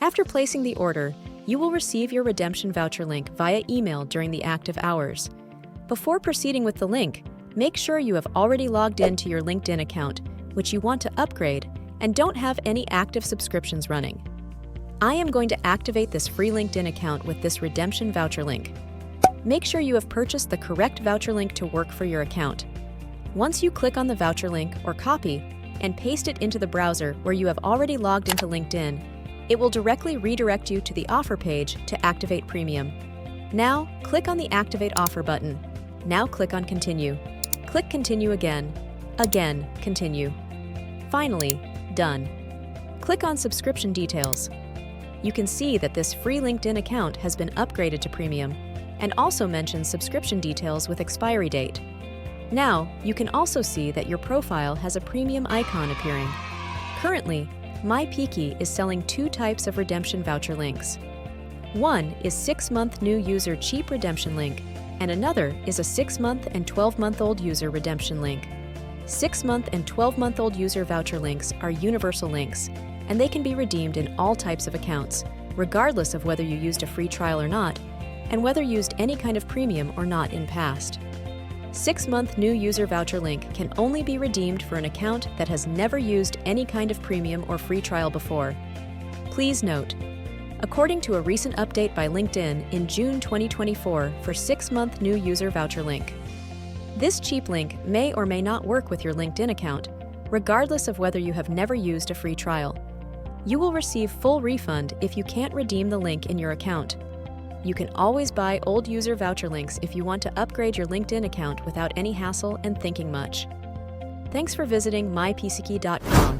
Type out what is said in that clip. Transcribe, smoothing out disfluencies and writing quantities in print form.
After placing the order, you will receive your redemption voucher link via email during the active hours. Before proceeding with the link, make sure you have already logged in to your LinkedIn account, which you want to upgrade, and don't have any active subscriptions running. I am going to activate this free LinkedIn account with this redemption voucher link. Make sure you have purchased the correct voucher link to work for your account. Once you click on the voucher link or copy and paste it into the browser where you have already logged into LinkedIn, it will directly redirect you to the offer page to activate premium. Now, click on the Activate Offer button. Now click on Continue. Click Continue again. Again, Continue. Finally, done. Click on Subscription Details. You can see that this free LinkedIn account has been upgraded to premium and also mentions subscription details with expiry date. Now, you can also see that your profile has a premium icon appearing. Currently, MyPCKey is selling 2 types of redemption voucher links. One is 6-month new user cheap redemption link, and another is a 6-month and 12-month-old user redemption link. 6-month and 12-month-old user voucher links are universal links, and they can be redeemed in all types of accounts, regardless of whether you used a free trial or not, and whether used any kind of premium or not in past. 6-month new user voucher link can only be redeemed for an account that has never used any kind of premium or free trial before. Please note, according to a recent update by LinkedIn in June 2024 for 6-month new user voucher link, this cheap link may or may not work with your LinkedIn account, regardless of whether you have never used a free trial. You will receive full refund if you can't redeem the link in your account. You can always buy old user voucher links if you want to upgrade your LinkedIn account without any hassle and thinking much. Thanks for visiting mypckey.com.